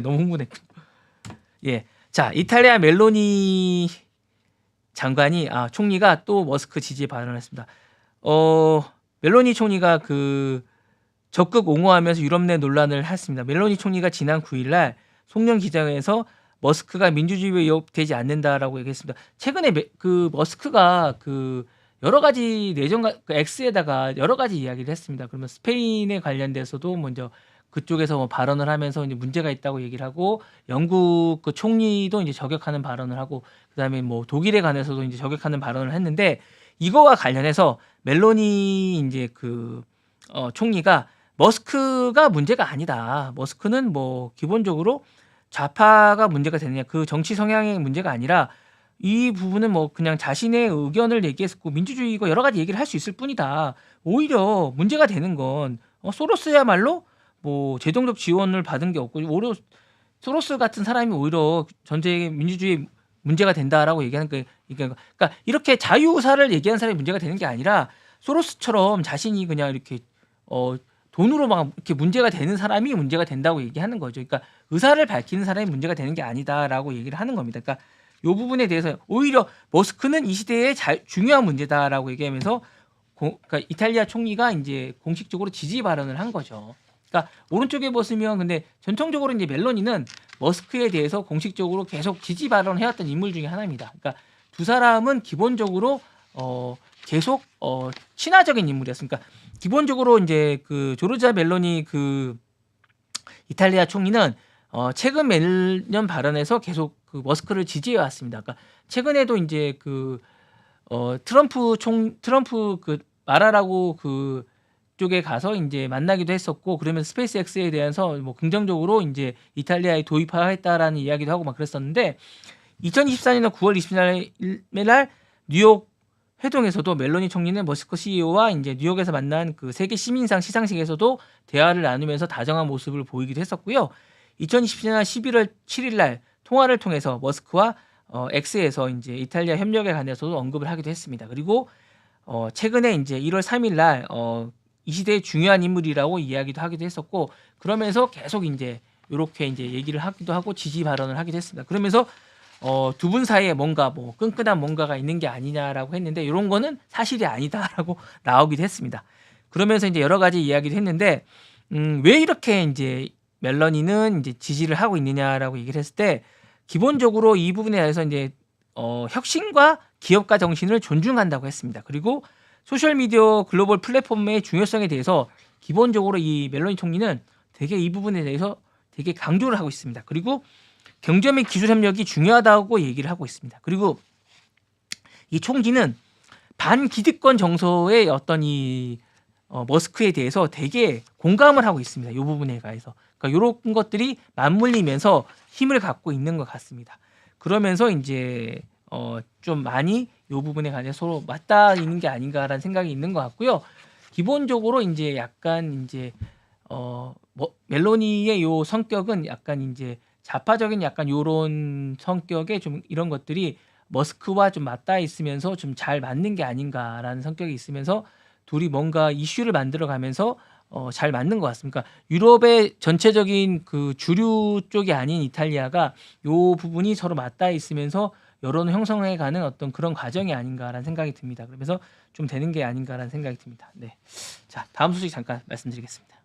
너무 흥분했고. 예. 자, 이탈리아 멜로니 총리가 또 머스크 지지에 발언했습니다. 멜로니 총리가 적극 옹호하면서 유럽 내 논란을 했습니다. 멜로니 총리가 지난 9일날 송년 기자회에서 머스크가 민주주의에 위협되지 않는다라고 얘기했습니다. 최근에 머스크가 여러 가지 X에다가 여러 가지 이야기를 했습니다. 그러면 스페인에 관련돼서도 먼저 그쪽에서 뭐 발언을 하면서 이제 문제가 있다고 얘기를 하고, 영국 총리도 이제 저격하는 발언을 하고, 그다음에 뭐 독일에 관해서도 이제 저격하는 발언을 했는데, 이거와 관련해서 멜로니 이제 총리가 머스크가 문제가 아니다. 머스크는 뭐 기본적으로 좌파가 문제가 되느냐, 그 정치 성향의 문제가 아니라 이 부분은 뭐 그냥 자신의 의견을 얘기했고 민주주의고 여러 가지 얘기를 할 수 있을 뿐이다. 오히려 문제가 되는 건 소로스야말로 뭐 재정적 지원을 받은 게 없고, 오히려 소로스 같은 사람이 오히려 전체 민주주의 문제가 된다라고 얘기하는 게, 그러니까 이렇게 자유의사를 얘기하는 사람이 문제가 되는 게 아니라 소로스처럼 자신이 그냥 이렇게 돈으로 막 이렇게 문제가 되는 사람이 문제가 된다고 얘기하는 거죠. 그러니까 의사를 밝히는 사람이 문제가 되는 게 아니다라고 얘기를 하는 겁니다. 그러니까 이 부분에 대해서 오히려 머스크는 이 시대의 중요한 문제다라고 얘기하면서 그러니까 이탈리아 총리가 이제 공식적으로 지지 발언을 한 거죠. 그러니까 오른쪽에 보시면 근데 전통적으로 이제 멜로니는 머스크에 대해서 공식적으로 계속 지지 발언을 해왔던 인물 중에 하나입니다. 그러니까 두 사람은 기본적으로 계속 친화적인 인물이었으니까, 기본적으로 이제 조르자 멜로니 이탈리아 총리는 최근 몇 년 발언에서 계속 머스크를 지지해 왔습니다. 그러니까 최근에도 이제 트럼프 마라라고 쪽에 가서 이제 만나기도 했었고, 그러면 스페이스X에 대해서 뭐 긍정적으로 이제 이탈리아에 도입하겠다라는 이야기도 하고 막 그랬었는데, 2024년 9월 20일 뉴욕 회동에서도 멜로니 총리는 머스크 CEO와 이제 뉴욕에서 만난 세계 시민상 시상식에서도 대화를 나누면서 다정한 모습을 보이기도 했었고요. 2027년 11월 7일날 통화를 통해서 머스크와 X에서 이제 이탈리아 협력에 관해서도 언급을 하기도 했습니다. 그리고 최근에 이제 1월 3일날 이 시대의 중요한 인물이라고 이야기도 하기도 했었고, 그러면서 계속 이제 이렇게 이제 얘기를 하기도 하고 지지 발언을 하기도 했습니다. 그러면서 두 분 사이에 뭔가 뭐 끈끈한 뭔가가 있는 게 아니냐라고 했는데, 이런 거는 사실이 아니다라고 나오기도 했습니다. 그러면서 이제 여러 가지 이야기도 했는데, 왜 이렇게 이제 멜로니는 이제 지지를 하고 있느냐라고 얘기를 했을 때, 기본적으로 이 부분에 대해서 이제 혁신과 기업가 정신을 존중한다고 했습니다. 그리고 소셜미디어 글로벌 플랫폼의 중요성에 대해서 기본적으로 이 멜로니 총리는 되게 이 부분에 대해서 되게 강조를 하고 있습니다. 그리고 경제 및 기술 협력이 중요하다고 얘기를 하고 있습니다. 그리고 이 총리는 반기득권 정서의 어떤 머스크에 대해서 되게 공감을 하고 있습니다. 이 부분에 관해서. 그러니까 이런 것들이 맞물리면서 힘을 갖고 있는 것 같습니다. 그러면서 이제 좀 많이 이 부분에 관해서 서로 맞닿아 있는 게 아닌가라는 생각이 있는 것 같고요. 기본적으로 이제 약간 이제 멜로니의 요 성격은 약간 이제 좌파적인 약간 요런 성격의 좀 이런 것들이 머스크와 좀 맞닿아 있으면서 좀 잘 맞는 게 아닌가라는 성격이 있으면서 둘이 뭔가 이슈를 만들어 가면서 잘 맞는 것 같습니다. 그러니까 유럽의 전체적인 주류 쪽이 아닌 이탈리아가 요 부분이 서로 맞닿아 있으면서 여론을 형성해 가는 어떤 그런 과정이 아닌가라는 생각이 듭니다. 그러면서 좀 되는 게 아닌가라는 생각이 듭니다. 네. 자, 다음 소식 잠깐 말씀드리겠습니다.